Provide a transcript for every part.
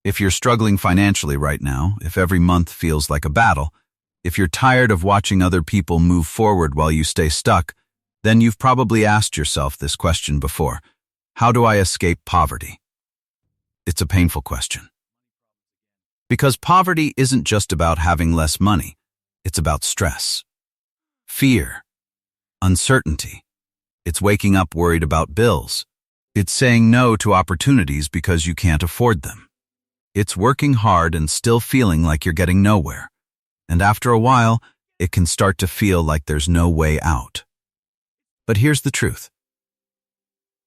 If you're struggling financially right now, if every month feels like a battle, if you're tired of watching other people move forward while you stay stuck, then you've probably asked yourself this question before. How do I escape poverty? It's a painful question. Because poverty isn't just about having less money. It's about stress, fear, uncertainty. It's waking up worried about bills. It's saying no to opportunities because you can't afford them. It's working hard and still feeling like you're getting nowhere. And after a while, it can start to feel like there's no way out. But here's the truth.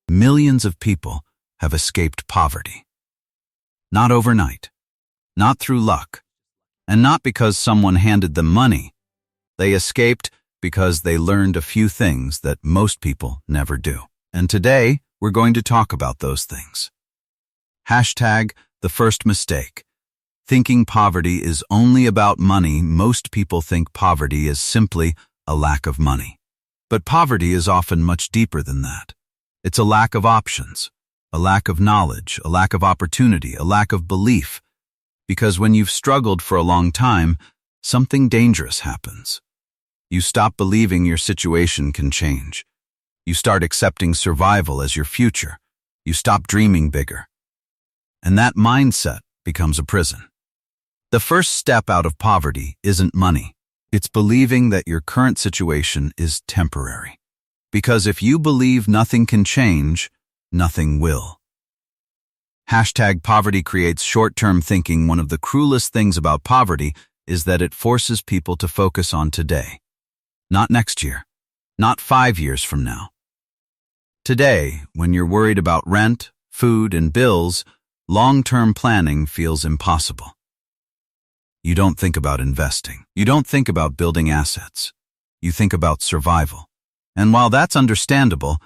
Millions of people have escaped poverty. Not overnight, not through luck, and not because someone handed them money. They escaped because they learned a few things that most people never do. And today, we're going to talk about those things. Hashtag the first mistake. Thinking poverty is only about money. Most people think poverty is simply a lack of money. But poverty is often much deeper than that. It's a lack of options, a lack of knowledge, a lack of opportunity, a lack of belief. Because when you've struggled for a long time, something dangerous happens. You stop believing your situation can change. You start accepting survival as your future. You stop dreaming bigger. And that mindset becomes a prison. The first step out of poverty isn't money. It's believing that your current situation is temporary. Because if you believe nothing can change, nothing will. Hashtag poverty creates short-term thinking. One of the cruelest things about poverty is that it forces people to focus on today. Not next year, not 5 years from now. Today, when you're worried about rent, food, and bills, long-term planning feels impossible. You don't think about investing. You don't think about building assets. You think about survival. And while that's understandable,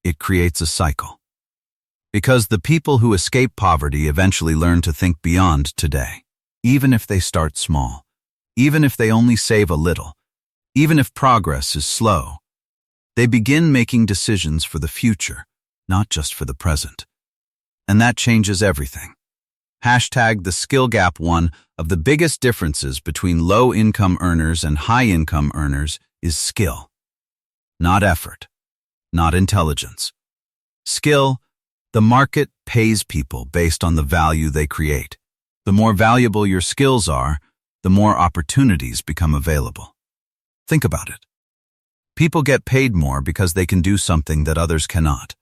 it creates a cycle. Because the people who escape poverty eventually learn to think beyond today, even if they start small, even if they only save a little, even if progress is slow. They begin making decisions for the future, not just for the present. And that changes everything. Hashtag the skill gap. One of the biggest differences between low-income earners and high-income earners is skill. Not effort, not intelligence. Skill, the market pays people based on the value they create. The more valuable your skills are, the more opportunities become available. Think about it. People get paid more because they can do something that others cannot.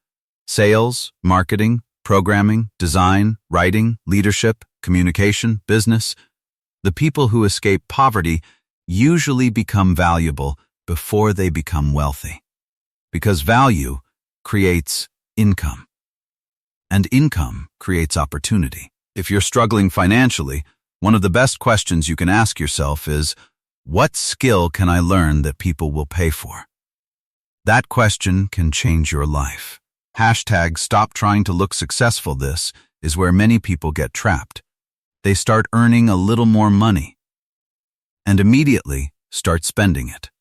Sales, marketing, programming, design, writing, leadership, communication, business. The people who escape poverty usually become valuable before they become wealthy. Because value creates income. And income creates opportunity. If you're struggling financially, one of the best questions you can ask yourself is, what skill can I learn that people will pay for? That question can change your life. Hashtag stop trying to look successful. This is where many people get trapped. They start earning a little more money and immediately start spending it.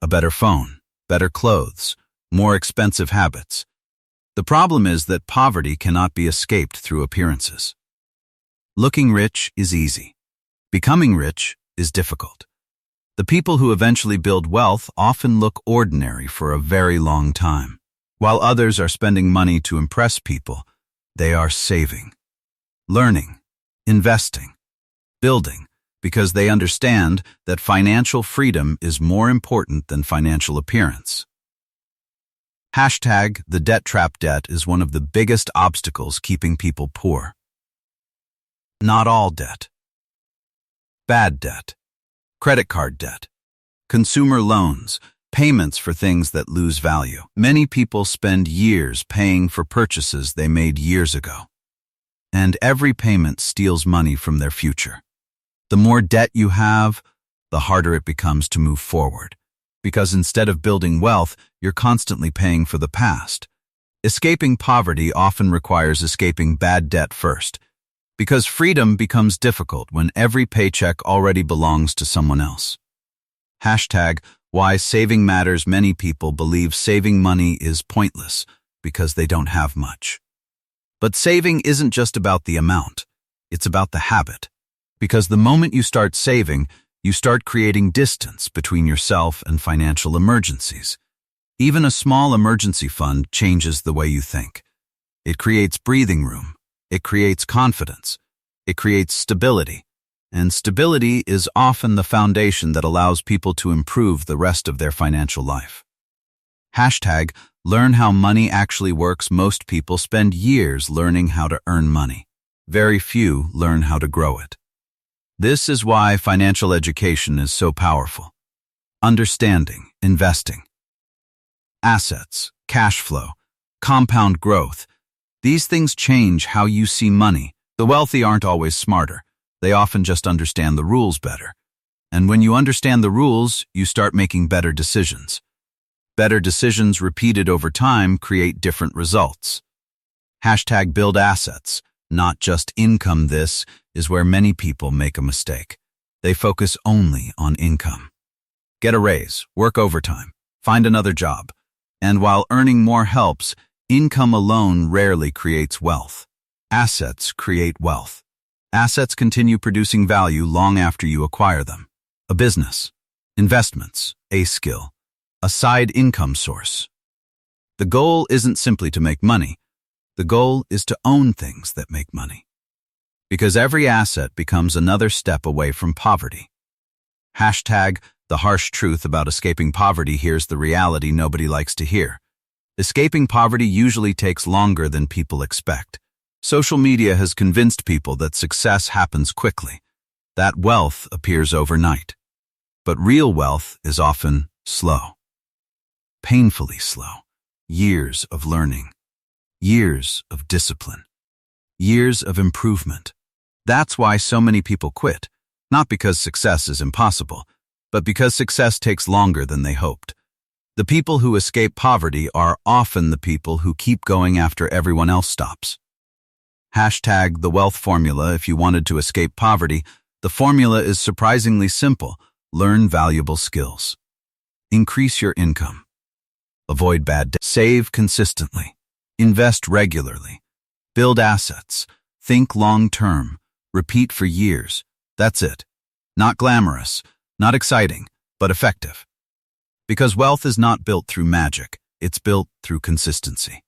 A better phone, better clothes, more expensive habits. The problem is that poverty cannot be escaped through appearances. Looking rich is easy. Becoming rich is difficult. The people who eventually build wealth often look ordinary for a very long time. While others are spending money to impress people, they are saving, learning, investing, building, because they understand that financial freedom is more important than financial appearance. Hashtag the debt trap. Debt is one of the biggest obstacles keeping people poor. Not all debt. Bad debt, credit card debt, consumer loans, payments for things that lose value. Many people spend years paying for purchases they made years ago. And every payment steals money from their future. The more debt you have, the harder it becomes to move forward. Because instead of building wealth, you're constantly paying for the past. Escaping poverty often requires escaping bad debt first. Because freedom becomes difficult when every paycheck already belongs to someone else. Hashtag why saving matters. Many people believe saving money is pointless because they don't have much. But saving isn't just about the amount. It's about the habit. Because the moment you start saving, you start creating distance between yourself and financial emergencies. Even a small emergency fund changes the way you think. It creates breathing room. It creates confidence. It creates stability. And stability is often the foundation that allows people to improve the rest of their financial life. Hashtag, learn how money actually works. Most people spend years learning how to earn money. Very few learn how to grow it. This is why financial education is so powerful. Understanding, investing, assets, cash flow, compound growth. These things change how you see money. The wealthy aren't always smarter. They often just understand the rules better. And when you understand the rules, you start making better decisions. Better decisions repeated over time create different results. Hashtag build assets, not just income. This is where many people make a mistake. They focus only on income. Get a raise, work overtime, find another job. And while earning more helps, income alone rarely creates wealth. Assets create wealth. Assets continue producing value long after you acquire them. A business, investments, a skill, a side income source. The goal isn't simply to make money. The goal is to own things that make money. Because every asset becomes another step away from poverty. Hashtag, the harsh truth about escaping poverty. Here's the reality nobody likes to hear. Escaping poverty usually takes longer than people expect. Social media has convinced people that success happens quickly, that wealth appears overnight. But real wealth is often slow, painfully slow. Years of learning, years of discipline, years of improvement. That's why so many people quit, not because success is impossible, but because success takes longer than they hoped. The people who escape poverty are often the people who keep going after everyone else stops. Hashtag the wealth formula. If you wanted to escape poverty, the formula is surprisingly simple. Learn valuable skills. Increase your income. Avoid bad debt. Save consistently. Invest regularly. Build assets. Think long-term. Repeat for years. That's it. Not glamorous, not exciting, but effective. Because wealth is not built through magic. It's built through consistency.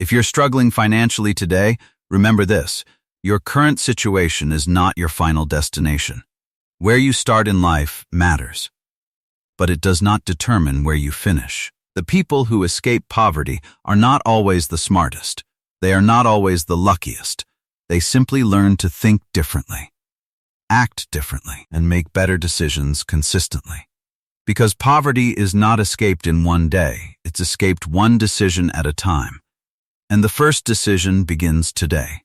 If you're struggling financially today, remember this, your current situation is not your final destination. Where you start in life matters, but it does not determine where you finish. The people who escape poverty are not always the smartest. They are not always the luckiest. They simply learn to think differently, act differently, and make better decisions consistently. Because poverty is not escaped in one day, it's escaped one decision at a time. And the first decision begins today.